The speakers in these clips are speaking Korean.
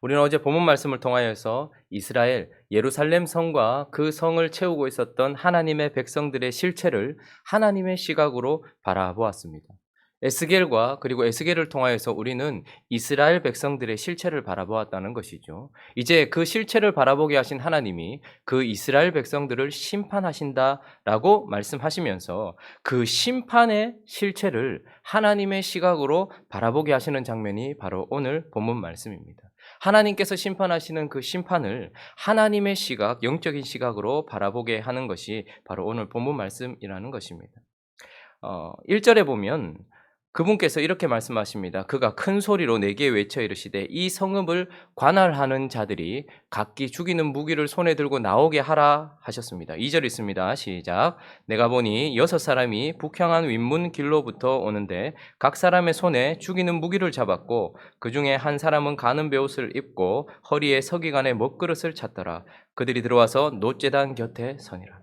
우리는 어제 본문 말씀을 통하여서 이스라엘 예루살렘 성과 그 성을 채우고 있었던 하나님의 백성들의 실체를 하나님의 시각으로 바라보았습니다. 에스겔과 그리고 에스겔을 통하여서 우리는 이스라엘 백성들의 실체를 바라보았다는 것이죠. 이제 그 실체를 바라보게 하신 하나님이 그 이스라엘 백성들을 심판하신다라고 말씀하시면서 그 심판의 실체를 하나님의 시각으로 바라보게 하시는 장면이 바로 오늘 본문 말씀입니다. 하나님께서 심판하시는 그 심판을 하나님의 시각, 영적인 시각으로 바라보게 하는 것이 바로 오늘 본문 말씀이라는 것입니다. 1절에 보면 그분께서 이렇게 말씀하십니다. 그가 큰 소리로 내게 외쳐 이르시되 이 성읍을 관할하는 자들이 각기 죽이는 무기를 손에 들고 나오게 하라 하셨습니다. 2절 있습니다. 시작. 내가 보니 6사람이 북향한 윗문 길로부터 오는데 각 사람의 손에 죽이는 무기를 잡았고 그 중에 한 사람은 가는 베옷을 입고 허리에 서기관의 먹그릇을 찼더라. 그들이 들어와서 놋제단 곁에 서니라.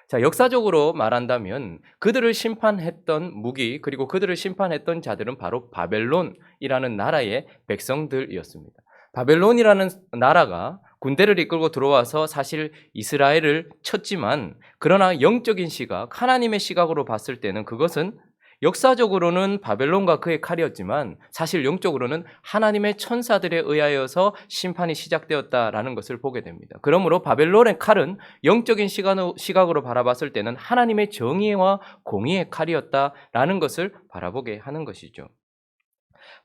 자, 역사적으로 말한다면 그들을 심판했던 무기 그리고 그들을 심판했던 자들은 바로 바벨론이라는 나라의 백성들이었습니다. 바벨론이라는 나라가 군대를 이끌고 들어와서 사실 이스라엘을 쳤지만 그러나 영적인 시각, 하나님의 시각으로 봤을 때는 그것은 역사적으로는 바벨론과 그의 칼이었지만 사실 영적으로는 하나님의 천사들에 의하여서 심판이 시작되었다라는 것을 보게 됩니다. 그러므로 바벨론의 칼은 영적인 시각으로 바라봤을 때는 하나님의 정의와 공의의 칼이었다라는 것을 바라보게 하는 것이죠.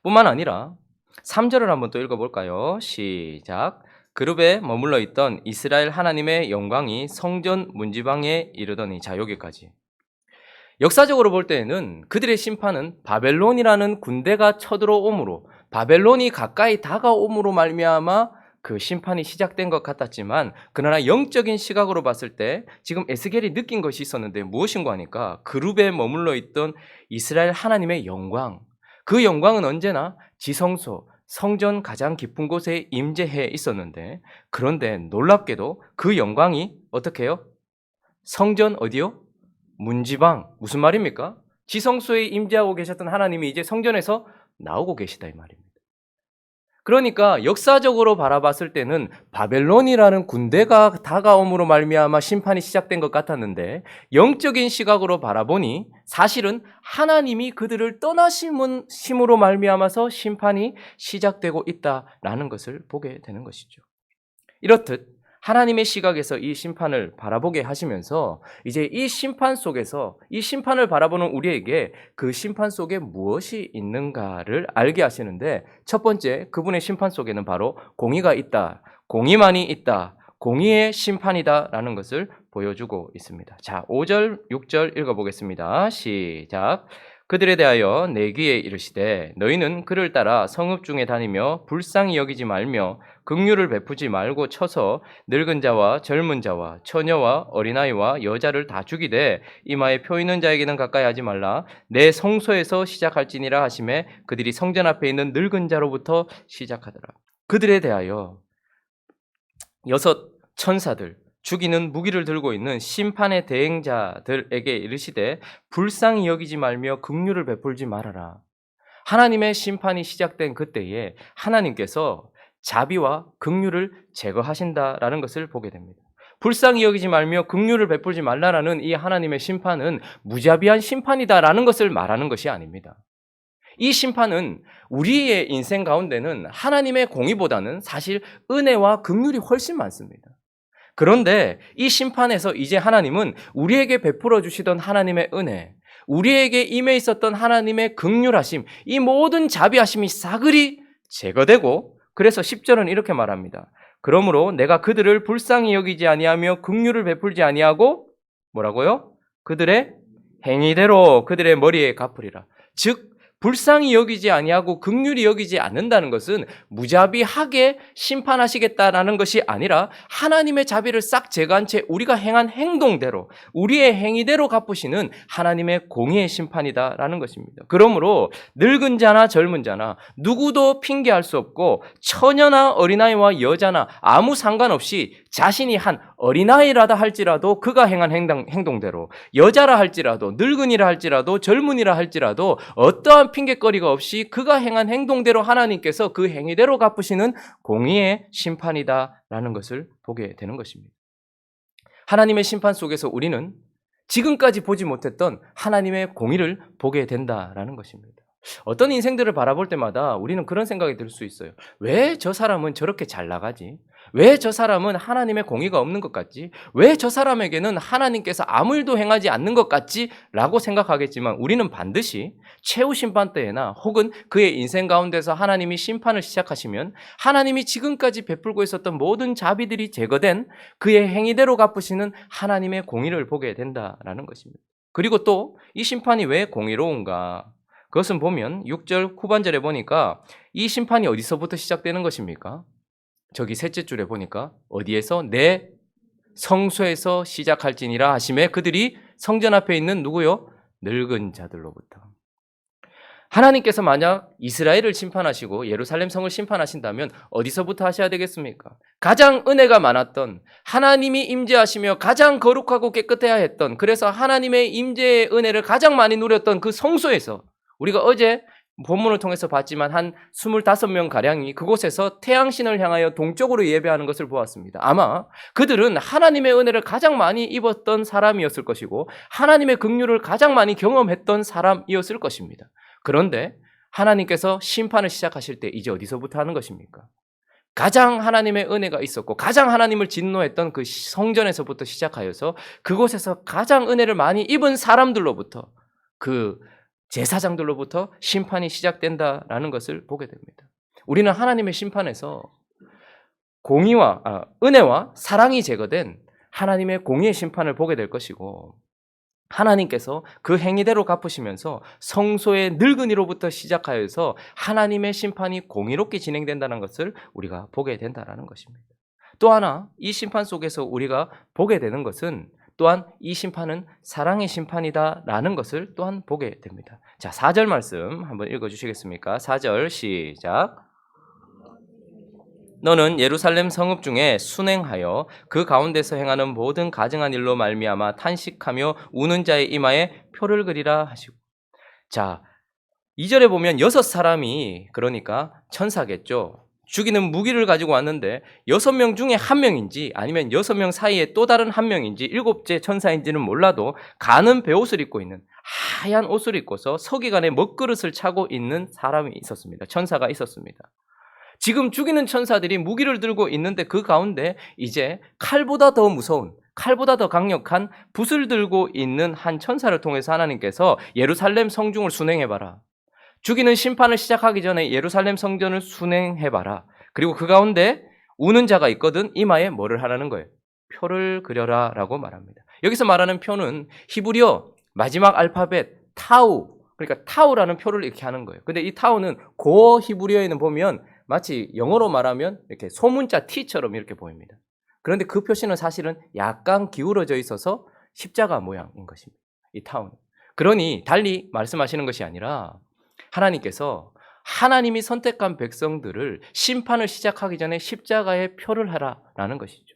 뿐만 아니라 3절을 한번 또 읽어볼까요? 시작. 그룹에 머물러 있던 이스라엘 하나님의 영광이 성전 문지방에 이르더니. 자, 여기까지. 역사적으로 볼 때에는 그들의 심판은 바벨론이라는 군대가 쳐들어옴으로 바벨론이 가까이 다가옴으로 말미암아 그 심판이 시작된 것 같았지만 그러나 영적인 시각으로 봤을 때 지금 에스겔이 느낀 것이 있었는데 무엇인가 하니까 그룹에 머물러 있던 이스라엘 하나님의 영광, 그 영광은 언제나 지성소, 성전 가장 깊은 곳에 임재해 있었는데 그런데 놀랍게도 그 영광이 어떻게 해요? 성전 어디요? 문지방. 무슨 말입니까? 지성소에 임재하고 계셨던 하나님이 이제 성전에서 나오고 계시다 이 말입니다. 그러니까 역사적으로 바라봤을 때는 바벨론이라는 군대가 다가옴으로 말미암아 심판이 시작된 것 같았는데 영적인 시각으로 바라보니 사실은 하나님이 그들을 떠나심으로 말미암아서 심판이 시작되고 있다라는 것을 보게 되는 것이죠. 이렇듯 하나님의 시각에서 이 심판을 바라보게 하시면서 이제 이 심판 속에서 이 심판을 바라보는 우리에게 그 심판 속에 무엇이 있는가를 알게 하시는데 첫 번째 그분의 심판 속에는 바로 공의가 있다. 공의만이 있다. 공의의 심판이다라는 것을 보여주고 있습니다. 자, 5절, 6절 읽어보겠습니다. 시작. 그들에 대하여 내 귀에 이르시되 너희는 그를 따라 성읍 중에 다니며 불쌍히 여기지 말며 긍휼을 베푸지 말고 쳐서 늙은 자와 젊은 자와 처녀와 어린아이와 여자를 다 죽이되 이마에 표 있는 자에게는 가까이 하지 말라. 내 성소에서 시작할지니라 하시매 그들이 성전 앞에 있는 늙은 자로부터 시작하더라. 그들에 대하여 6 천사들 죽이는 무기를 들고 있는 심판의 대행자들에게 이르시되 불쌍히 여기지 말며 긍휼을 베풀지 말아라. 하나님의 심판이 시작된 그때에 하나님께서 자비와 긍휼을 제거하신다라는 것을 보게 됩니다. 불쌍히 여기지 말며 긍휼을 베풀지 말라라는 이 하나님의 심판은 무자비한 심판이다라는 것을 말하는 것이 아닙니다. 이 심판은 우리의 인생 가운데는 하나님의 공의보다는 사실 은혜와 긍휼이 훨씬 많습니다. 그런데 이 심판에서 이제 하나님은 우리에게 베풀어 주시던 하나님의 은혜, 우리에게 임해 있었던 하나님의 긍휼하심, 이 모든 자비하심이 싸그리 제거되고 그래서 10절은 이렇게 말합니다. 그러므로 내가 그들을 불쌍히 여기지 아니하며 긍휼을 베풀지 아니하고 뭐라고요? 그들의 행위대로 그들의 머리에 갚으리라. 즉 불쌍히 여기지 아니하고 긍휼히 여기지 않는다는 것은 무자비하게 심판하시겠다라는 것이 아니라 하나님의 자비를 싹 제거한 채 우리가 행한 행동대로 우리의 행위대로 갚으시는 하나님의 공의의 심판이다라는 것입니다. 그러므로 늙은 자나 젊은 자나 누구도 핑계할 수 없고 처녀나 어린아이와 여자나 아무 상관없이 자신이 한 어린아이라다 할지라도 그가 행한 행동대로 여자라 할지라도 늙은이라 할지라도 젊은이라 할지라도 어떠한 아무런 핑계거리가 없이 그가 행한 행동대로 하나님께서 그 행위대로 갚으시는 공의의 심판이다라는 것을 보게 되는 것입니다. 하나님의 심판 속에서 우리는 지금까지 보지 못했던 하나님의 공의를 보게 된다라는 것입니다. 어떤 인생들을 바라볼 때마다 우리는 그런 생각이 들 수 있어요. 왜 저 사람은 저렇게 잘 나가지? 왜 저 사람은 하나님의 공의가 없는 것 같지? 왜 저 사람에게는 하나님께서 아무 일도 행하지 않는 것 같지? 라고 생각하겠지만 우리는 반드시 최후 심판 때에나 혹은 그의 인생 가운데서 하나님이 심판을 시작하시면 하나님이 지금까지 베풀고 있었던 모든 자비들이 제거된 그의 행위대로 갚으시는 하나님의 공의를 보게 된다라는 것입니다. 그리고 또 이 심판이 왜 공의로운가? 그것은 보면 6절 후반절에 보니까 이 심판이 어디서부터 시작되는 것입니까? 저기 셋째 줄에 보니까 어디에서? 내 성소에서 시작할지니라 하심에 그들이 성전 앞에 있는 누구요? 늙은 자들로부터. 하나님께서 만약 이스라엘을 심판하시고 예루살렘 성을 심판하신다면 어디서부터 하셔야 되겠습니까? 가장 은혜가 많았던, 하나님이 임재하시며 가장 거룩하고 깨끗해야 했던, 그래서 하나님의 임재의 은혜를 가장 많이 누렸던 그 성소에서, 우리가 어제 본문을 통해서 봤지만 한 25명 가량이 그곳에서 태양신을 향하여 동쪽으로 예배하는 것을 보았습니다. 아마 그들은 하나님의 은혜를 가장 많이 입었던 사람이었을 것이고 하나님의 긍휼을 가장 많이 경험했던 사람이었을 것입니다. 그런데 하나님께서 심판을 시작하실 때 이제 어디서부터 하는 것입니까? 가장 하나님의 은혜가 있었고 가장 하나님을 진노했던 그 성전에서부터 시작하여서 그곳에서 가장 은혜를 많이 입은 사람들로부터, 그 제사장들로부터 심판이 시작된다라는 것을 보게 됩니다. 우리는 하나님의 심판에서 은혜와 사랑이 제거된 하나님의 공의의 심판을 보게 될 것이고, 하나님께서 그 행위대로 갚으시면서 성소의 늙은이로부터 시작하여서 하나님의 심판이 공의롭게 진행된다는 것을 우리가 보게 된다는 것입니다. 또 하나 이 심판 속에서 우리가 보게 되는 것은 또한 이 심판은 사랑의 심판이다라는 것을 또한 보게 됩니다. 자, 4절 말씀 한번 읽어주시겠습니까? 4절 시작. 너는 예루살렘 성읍 중에 순행하여 그 가운데서 행하는 모든 가증한 일로 말미암아 탄식하며 우는 자의 이마에 표를 그리라 하시고. 자, 2절에 보면 6사람이, 그러니까 천사겠죠, 죽이는 무기를 가지고 왔는데 6명 중에 1명인지 아니면 6명 사이에 또 다른 1명인지 7째 천사인지는 몰라도 가는 베옷을 입고 있는, 하얀 옷을 입고서 서기관에 먹그릇을 차고 있는 사람이 있었습니다. 천사가 있었습니다. 지금 죽이는 천사들이 무기를 들고 있는데 그 가운데 이제 칼보다 더 무서운, 칼보다 더 강력한 붓을 들고 있는 한 천사를 통해서 하나님께서 예루살렘 성중을 순행해봐라. 죽이는 심판을 시작하기 전에 예루살렘 성전을 순행해봐라. 그리고 그 가운데 우는 자가 있거든. 이마에 뭐를 하라는 거예요? 표를 그려라 라고 말합니다. 여기서 말하는 표는 히브리어 마지막 알파벳 타우, 그러니까 타우라는 표를 이렇게 하는 거예요. 근데 이 타우는 고어 히브리어에는 보면 마치 영어로 말하면 이렇게 소문자 T처럼 이렇게 보입니다. 그런데 그 표시는 사실은 약간 기울어져 있어서 십자가 모양인 것입니다. 이 타우는. 그러니 달리 말씀하시는 것이 아니라 하나님께서 하나님이 선택한 백성들을 심판을 시작하기 전에 십자가에 표를 하라라는 것이죠.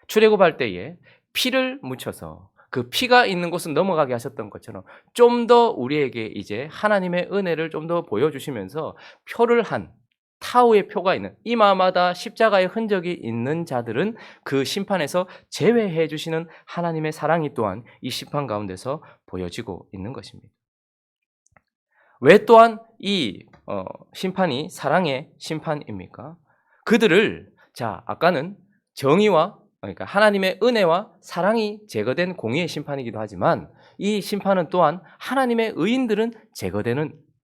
출애굽할 때에 피를 묻혀서 그 피가 있는 곳은 넘어가게 하셨던 것처럼 좀 더 우리에게 이제 하나님의 은혜를 좀 더 보여주시면서 표를 한, 타우의 표가 있는, 이마마다 십자가의 흔적이 있는 자들은 그 심판에서 제외해 주시는 하나님의 사랑이 또한 이 심판 가운데서 보여지고 있는 것입니다. 왜 또한 이 심판이 사랑의 심판입니까? 그들을, 자, 아까는 정의와, 그러니까 하나님의 은혜와 사랑이 제거된 공의의 심판이기도 하지만 이 심판은 또한 하나님의 의인들은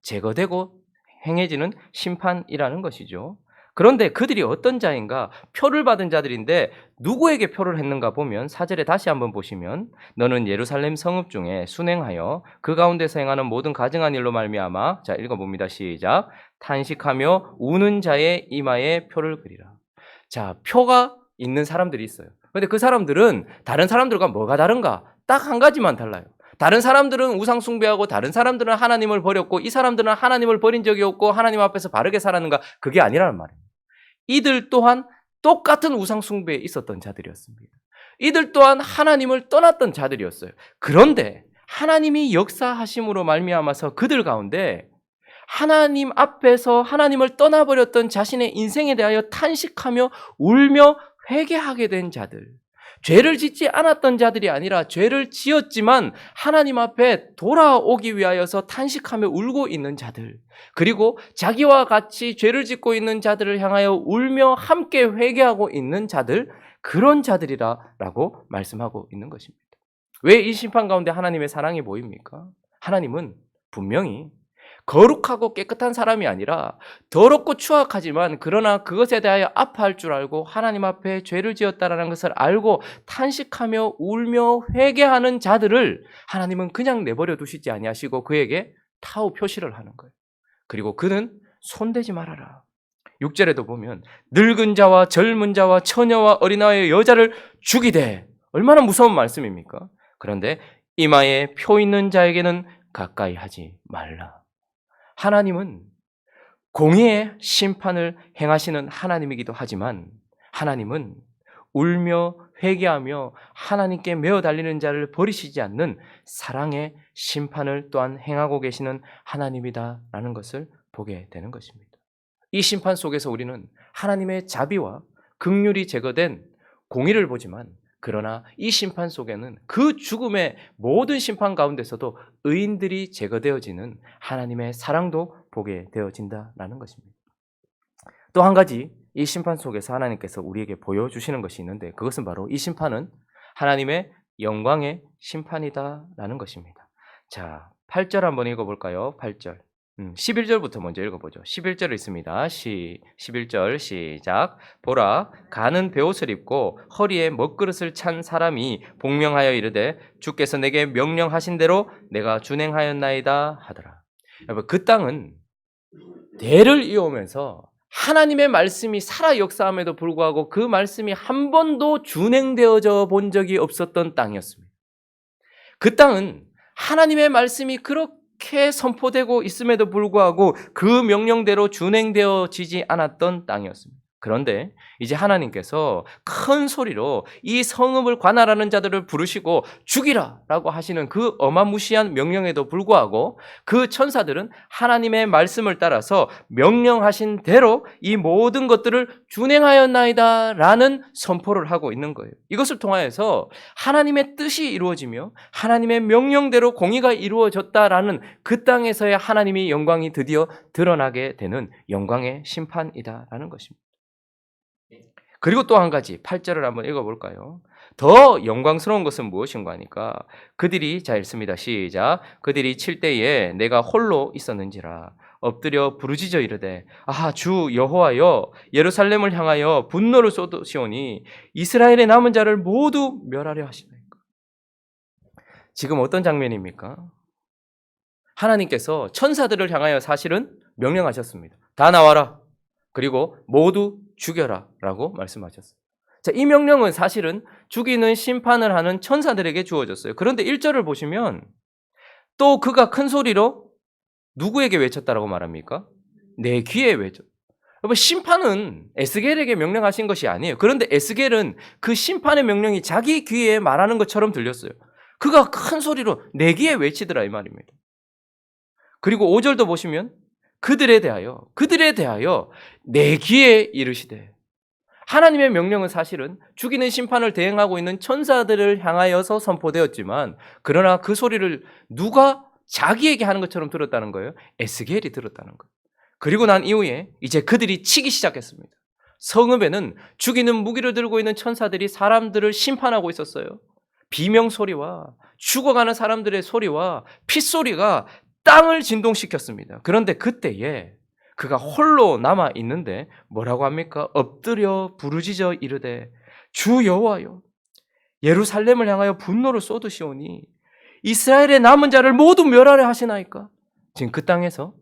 제거되고 행해지는 심판이라는 것이죠. 그런데 그들이 어떤 자인가? 표를 받은 자들인데 누구에게 표를 했는가 보면 4절에 다시 한번 보시면 너는 예루살렘 성읍 중에 순행하여 그 가운데서 행하는 모든 가증한 일로 말미암아, 자, 읽어봅니다. 시작. 탄식하며 우는 자의 이마에 표를 그리라. 자, 표가 있는 사람들이 있어요. 그런데 그 사람들은 다른 사람들과 뭐가 다른가? 딱 한 가지만 달라요. 다른 사람들은 우상 숭배하고 다른 사람들은 하나님을 버렸고 이 사람들은 하나님을 버린 적이 없고 하나님 앞에서 바르게 살았는가? 그게 아니라는 말이에요. 이들 또한 똑같은 우상 숭배에 있었던 자들이었습니다. 이들 또한 하나님을 떠났던 자들이었어요. 그런데 하나님이 역사하심으로 말미암아서 그들 가운데 하나님 앞에서 하나님을 떠나버렸던 자신의 인생에 대하여 탄식하며 울며 회개하게 된 자들, 죄를 짓지 않았던 자들이 아니라 죄를 지었지만 하나님 앞에 돌아오기 위하여서 탄식하며 울고 있는 자들, 그리고 자기와 같이 죄를 짓고 있는 자들을 향하여 울며 함께 회개하고 있는 자들, 그런 자들이라고 말씀하고 있는 것입니다. 왜 이 심판 가운데 하나님의 사랑이 보입니까? 하나님은 분명히 거룩하고 깨끗한 사람이 아니라 더럽고 추악하지만 그러나 그것에 대하여 아파할 줄 알고 하나님 앞에 죄를 지었다라는 것을 알고 탄식하며 울며 회개하는 자들을 하나님은 그냥 내버려 두시지 아니하시고 그에게 타우 표시를 하는 거예요. 그리고 그는 손대지 말아라. 6절에도 보면 늙은 자와 젊은 자와 처녀와 어린아이의 여자를 죽이되, 얼마나 무서운 말씀입니까? 그런데 이마에 표 있는 자에게는 가까이 하지 말라. 하나님은 공의의 심판을 행하시는 하나님이기도 하지만 하나님은 울며 회개하며 하나님께 매어 달리는 자를 버리시지 않는 사랑의 심판을 또한 행하고 계시는 하나님이다라는 것을 보게 되는 것입니다. 이 심판 속에서 우리는 하나님의 자비와 긍휼이 제거된 공의를 보지만, 그러나 이 심판 속에는 그 죽음의 모든 심판 가운데서도 의인들이 제거되어지는 하나님의 사랑도 보게 되어진다라는 것입니다. 또 한 가지 이 심판 속에서 하나님께서 우리에게 보여주시는 것이 있는데, 그것은 바로 이 심판은 하나님의 영광의 심판이다라는 것입니다. 자, 8절 한번 읽어볼까요? 8절. 11절부터 먼저 읽어보죠. 11절 있습니다. 11절 시작. 보라, 가는 베옷을 입고 허리에 먹그릇을 찬 사람이 복명하여 이르되 주께서 내게 명령하신 대로 내가 준행하였나이다 하더라. 여러분, 그 땅은 대를 이어오면서 하나님의 말씀이 살아 역사함에도 불구하고 그 말씀이 한 번도 준행되어져 본 적이 없었던 땅이었습니다. 그 땅은 하나님의 말씀이 그렇게 선포되고 있음에도 불구하고 그 명령대로 준행되어지지 않았던 땅이었습니다. 그런데 이제 하나님께서 큰 소리로 이 성읍을 관할하는 자들을 부르시고 죽이라 라고 하시는 그 어마무시한 명령에도 불구하고 그 천사들은 하나님의 말씀을 따라서 명령하신 대로 이 모든 것들을 준행하였나이다 라는 선포를 하고 있는 거예요. 이것을 통하여서 하나님의 뜻이 이루어지며 하나님의 명령대로 공의가 이루어졌다라는 그 땅에서의 하나님의 영광이 드디어 드러나게 되는 영광의 심판이다라는 것입니다. 그리고 또 한 가지 8절을 한번 읽어볼까요? 더 영광스러운 것은 무엇인가 하니까 그들이, 자 읽습니다. 시작. 그들이 칠 때에 내가 홀로 있었는지라 엎드려 부르짖어 이르되 주 여호와여 예루살렘을 향하여 분노를 쏟으시오니 이스라엘의 남은 자를 모두 멸하려 하시나이까. 지금 어떤 장면입니까? 하나님께서 천사들을 향하여 사실은 명령하셨습니다. 다 나와라. 그리고 모두 죽여라 라고 말씀하셨어요. 자, 이 명령은 사실은 죽이는 심판을 하는 천사들에게 주어졌어요. 그런데 1절을 보시면 또 그가 큰 소리로 누구에게 외쳤다라고 말합니까? 내 귀에 외쳤. 여러분, 심판은 에스겔에게 명령하신 것이 아니에요. 그런데 에스겔은 그 심판의 명령이 자기 귀에 말하는 것처럼 들렸어요. 그가 큰 소리로 내 귀에 외치더라 이 말입니다. 그리고 5절도 보시면 그들에 대하여 내 귀에 이르시되, 하나님의 명령은 사실은 죽이는 심판을 대행하고 있는 천사들을 향하여서 선포되었지만, 그러나 그 소리를 누가 자기에게 하는 것처럼 들었다는 거예요. 에스겔이 들었다는 거예요. 그리고 난 이후에 이제 그들이 치기 시작했습니다. 성읍에는 죽이는 무기를 들고 있는 천사들이 사람들을 심판하고 있었어요. 비명 소리와 죽어가는 사람들의 소리와 핏소리가 땅을 진동시켰습니다. 그런데 그때에 그가 홀로 남아 있는데 뭐라고 합니까? 엎드려 부르짖어 이르되 주 여호와여 예루살렘을 향하여 분노를 쏟으시오니 이스라엘의 남은 자를 모두 멸하려 하시나이까. 지금 그 땅에서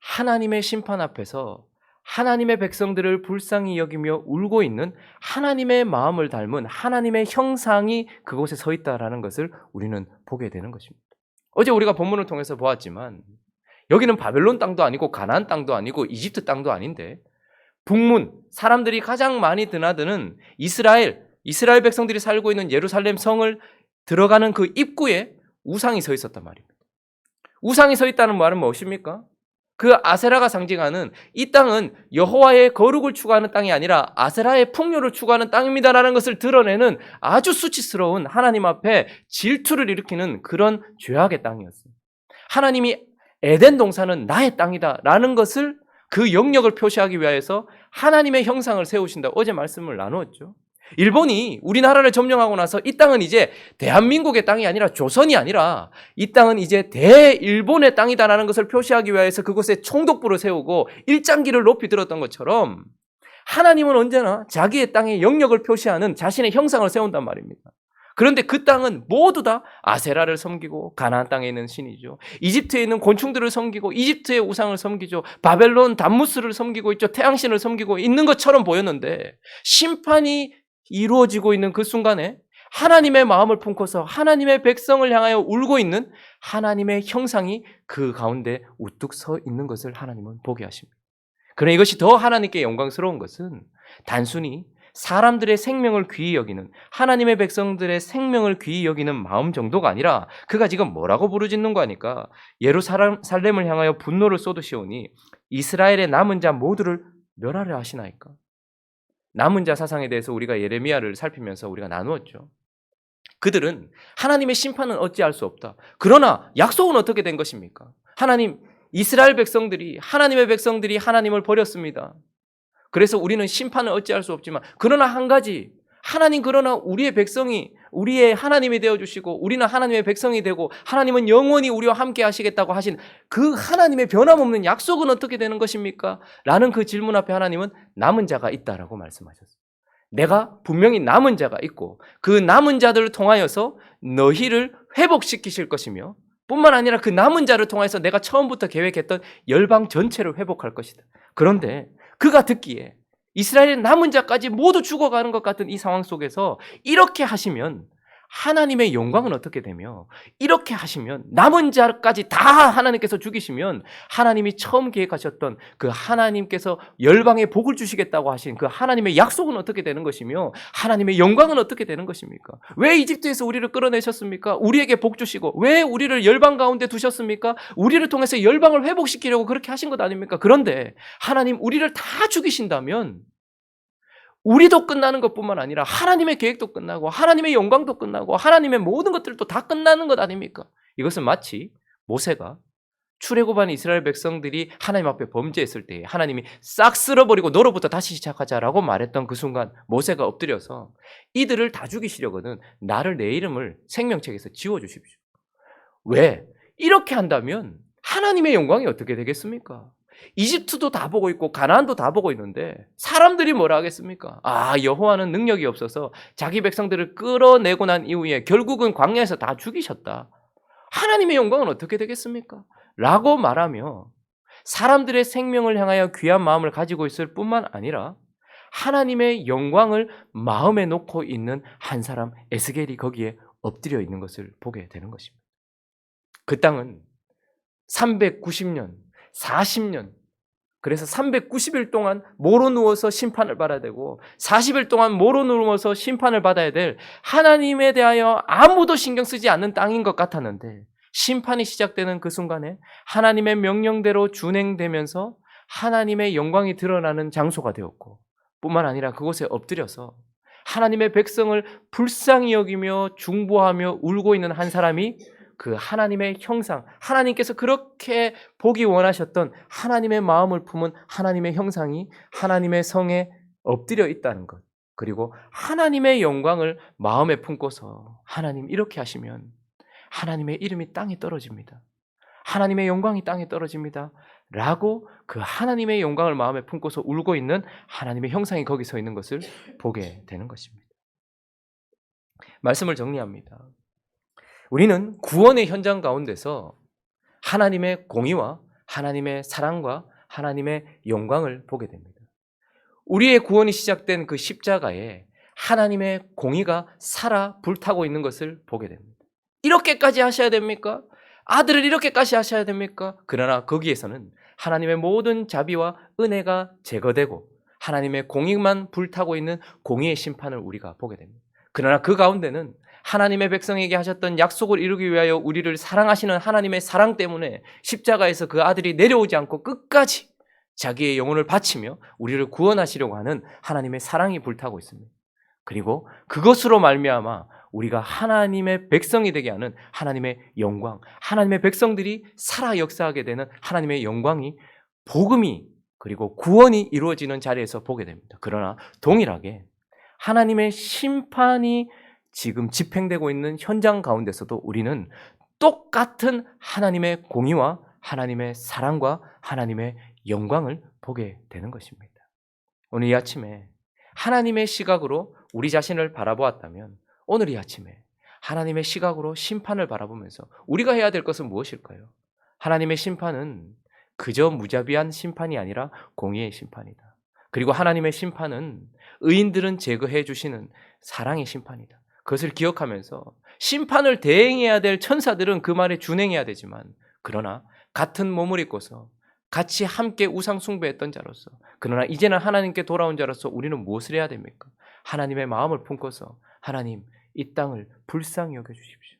하나님의 심판 앞에서 하나님의 백성들을 불쌍히 여기며 울고 있는 하나님의 마음을 닮은 하나님의 형상이 그곳에 서 있다라는 것을 우리는 보게 되는 것입니다. 어제 우리가 본문을 통해서 보았지만 여기는 바벨론 땅도 아니고 가나안 땅도 아니고 이집트 땅도 아닌데 북문, 사람들이 가장 많이 드나드는 이스라엘 백성들이 살고 있는 예루살렘 성을 들어가는 그 입구에 우상이 서 있었단 말입니다. 우상이 서 있다는 말은 무엇입니까? 그 아세라가 상징하는 이 땅은 여호와의 거룩을 추구하는 땅이 아니라 아세라의 풍요를 추구하는 땅입니다라는 것을 드러내는 아주 수치스러운 하나님 앞에 질투를 일으키는 그런 죄악의 땅이었어요. 하나님이 에덴 동산은 나의 땅이다라는 것을 그 영역을 표시하기 위해서 하나님의 형상을 세우신다. 어제 말씀을 나누었죠. 일본이 우리나라를 점령하고 나서 이 땅은 이제 대한민국의 땅이 아니라 조선이 아니라 이 땅은 이제 대일본의 땅이다라는 것을 표시하기 위해서 그곳에 총독부를 세우고 일장기를 높이 들었던 것처럼 하나님은 언제나 자기의 땅의 영역을 표시하는 자신의 형상을 세운단 말입니다. 그런데 그 땅은 모두 다 아세라를 섬기고 가나안 땅에 있는 신이죠. 이집트에 있는 곤충들을 섬기고 이집트의 우상을 섬기죠. 바벨론 담무스를 섬기고 있죠. 태양신을 섬기고 있는 것처럼 보였는데 심판이 이루어지고 있는 그 순간에 하나님의 마음을 품고서 하나님의 백성을 향하여 울고 있는 하나님의 형상이 그 가운데 우뚝 서 있는 것을 하나님은 보게 하십니다. 그러나 이것이 더 하나님께 영광스러운 것은 단순히 사람들의 생명을 귀히 여기는 하나님의 백성들의 생명을 귀히 여기는 마음 정도가 아니라 그가 지금 뭐라고 부르짖는 거 하니까 예루살렘을 향하여 분노를 쏟으시오니 이스라엘의 남은 자 모두를 멸하려 하시나이까. 남은 자 사상에 대해서 우리가 예레미야를 살피면서 우리가 나누었죠. 그들은 하나님의 심판은 어찌할 수 없다. 그러나 약속은 어떻게 된 것입니까? 하나님, 이스라엘 백성들이 하나님의 백성들이 하나님을 버렸습니다. 그래서 우리는 심판을 어찌할 수 없지만 그러나 한 가지 하나님 그러나 우리의 백성이 우리의 하나님이 되어주시고 우리는 하나님의 백성이 되고 하나님은 영원히 우리와 함께 하시겠다고 하신 그 하나님의 변함없는 약속은 어떻게 되는 것입니까? 라는 그 질문 앞에 하나님은 남은 자가 있다라고 말씀하셨어요. 내가 분명히 남은 자가 있고 그 남은 자들을 통하여서 너희를 회복시키실 것이며 뿐만 아니라 그 남은 자를 통해서 내가 처음부터 계획했던 열방 전체를 회복할 것이다. 그런데 그가 듣기에 이스라엘의 남은 자까지 모두 죽어가는 것 같은 이 상황 속에서 이렇게 하시면 하나님의 영광은 어떻게 되며 이렇게 하시면 남은 자까지 다 하나님께서 죽이시면 하나님이 처음 계획하셨던 그 하나님께서 열방에 복을 주시겠다고 하신 그 하나님의 약속은 어떻게 되는 것이며 하나님의 영광은 어떻게 되는 것입니까? 왜 이집트에서 우리를 끌어내셨습니까? 우리에게 복 주시고 왜 우리를 열방 가운데 두셨습니까? 우리를 통해서 열방을 회복시키려고 그렇게 하신 것 아닙니까? 그런데 하나님 우리를 다 죽이신다면 우리도 끝나는 것뿐만 아니라 하나님의 계획도 끝나고 하나님의 영광도 끝나고 하나님의 모든 것들도 다 끝나는 것 아닙니까? 이것은 마치 모세가 출애굽한 이스라엘 백성들이 하나님 앞에 범죄했을 때 하나님이 싹 쓸어버리고 너로부터 다시 시작하자라고 말했던 그 순간 모세가 엎드려서 이들을 다 죽이시려거든 나를 내 이름을 생명책에서 지워주십시오. 왜? 이렇게 한다면 하나님의 영광이 어떻게 되겠습니까? 이집트도 다 보고 있고 가나안도 다 보고 있는데 사람들이 뭐라 하겠습니까? 아, 여호와는 능력이 없어서 자기 백성들을 끌어내고 난 이후에 결국은 광야에서 다 죽이셨다. 하나님의 영광은 어떻게 되겠습니까? 라고 말하며 사람들의 생명을 향하여 귀한 마음을 가지고 있을 뿐만 아니라 하나님의 영광을 마음에 놓고 있는 한 사람 에스겔이 거기에 엎드려 있는 것을 보게 되는 것입니다. 그 땅은 390년 40년 그래서 390일 동안 모로 누워서 심판을 받아야 되고 40일 동안 모로 누워서 심판을 받아야 될 하나님에 대하여 아무도 신경 쓰지 않는 땅인 것 같았는데 심판이 시작되는 그 순간에 하나님의 명령대로 준행되면서 하나님의 영광이 드러나는 장소가 되었고 뿐만 아니라 그곳에 엎드려서 하나님의 백성을 불쌍히 여기며 중보하며 울고 있는 한 사람이 그 하나님의 형상, 하나님께서 그렇게 보기 원하셨던 하나님의 마음을 품은 하나님의 형상이 하나님의 성에 엎드려 있다는 것, 그리고 하나님의 영광을 마음에 품고서 하나님 이렇게 하시면 하나님의 이름이 땅에 떨어집니다. 하나님의 영광이 땅에 떨어집니다. 라고 그 하나님의 영광을 마음에 품고서 울고 있는 하나님의 형상이 거기 서 있는 것을 보게 되는 것입니다. 말씀을 정리합니다. 우리는 구원의 현장 가운데서 하나님의 공의와 하나님의 사랑과 하나님의 영광을 보게 됩니다. 우리의 구원이 시작된 그 십자가에 하나님의 공의가 살아 불타고 있는 것을 보게 됩니다. 이렇게까지 하셔야 됩니까? 아들을 이렇게까지 하셔야 됩니까? 그러나 거기에서는 하나님의 모든 자비와 은혜가 제거되고 하나님의 공의만 불타고 있는 공의의 심판을 우리가 보게 됩니다. 그러나 그 가운데는 하나님의 백성에게 하셨던 약속을 이루기 위하여 우리를 사랑하시는 하나님의 사랑 때문에 십자가에서 그 아들이 내려오지 않고 끝까지 자기의 영혼을 바치며 우리를 구원하시려고 하는 하나님의 사랑이 불타고 있습니다. 그리고 그것으로 말미암아 우리가 하나님의 백성이 되게 하는 하나님의 영광, 하나님의 백성들이 살아 역사하게 되는 하나님의 영광이 복음이 그리고 구원이 이루어지는 자리에서 보게 됩니다. 그러나 동일하게 하나님의 심판이 지금 집행되고 있는 현장 가운데서도 우리는 똑같은 하나님의 공의와 하나님의 사랑과 하나님의 영광을 보게 되는 것입니다. 오늘 이 아침에 하나님의 시각으로 우리 자신을 바라보았다면 오늘 이 아침에 하나님의 시각으로 심판을 바라보면서 우리가 해야 될 것은 무엇일까요? 하나님의 심판은 그저 무자비한 심판이 아니라 공의의 심판이다. 그리고 하나님의 심판은 의인들은 제거해 주시는 사랑의 심판이다. 그것을 기억하면서 심판을 대행해야 될 천사들은 그 말에 준행해야 되지만 그러나 같은 몸을 입고서 같이 함께 우상 숭배했던 자로서 그러나 이제는 하나님께 돌아온 자로서 우리는 무엇을 해야 됩니까? 하나님의 마음을 품고서 하나님 이 땅을 불쌍히 여겨주십시오.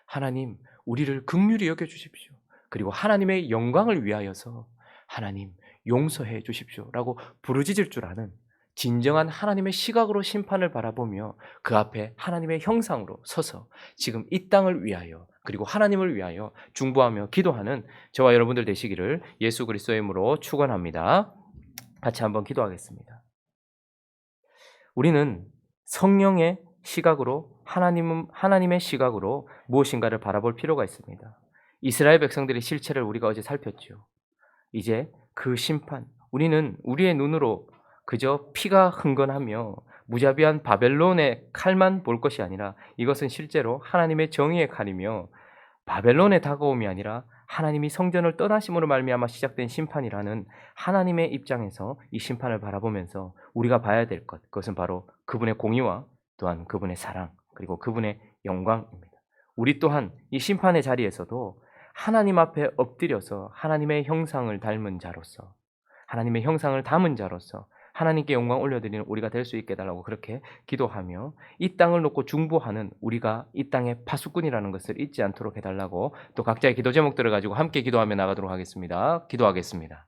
하나님 우리를 긍휼히 여겨주십시오. 그리고 하나님의 영광을 위하여서 하나님 용서해 주십시오라고 부르짖을 줄 아는 진정한 하나님의 시각으로 심판을 바라보며 그 앞에 하나님의 형상으로 서서 지금 이 땅을 위하여 그리고 하나님을 위하여 중보하며 기도하는 저와 여러분들 되시기를 예수 그리스도의 이름으로 축원합니다. 같이 한번 기도하겠습니다. 우리는 성령의 시각으로 하나님의 시각으로 무엇인가를 바라볼 필요가 있습니다. 이스라엘 백성들의 실체를 우리가 어제 살폈죠. 이제 그 심판, 우리는 우리의 눈으로 그저 피가 흥건하며 무자비한 바벨론의 칼만 볼 것이 아니라 이것은 실제로 하나님의 정의의 칼이며 바벨론의 다가옴이 아니라 하나님이 성전을 떠나심으로 말미암아 시작된 심판이라는 하나님의 입장에서 이 심판을 바라보면서 우리가 봐야 될 것, 그것은 바로 그분의 공의와 또한 그분의 사랑 그리고 그분의 영광입니다. 우리 또한 이 심판의 자리에서도 하나님 앞에 엎드려서 하나님의 형상을 닮은 자로서 하나님의 형상을 담은 자로서 하나님께 영광 올려드리는 우리가 될 수 있게 해달라고 그렇게 기도하며 이 땅을 놓고 중보하는 우리가 이 땅의 파수꾼이라는 것을 잊지 않도록 해달라고 또 각자의 기도 제목들을 가지고 함께 기도하며 나가도록 하겠습니다. 기도하겠습니다.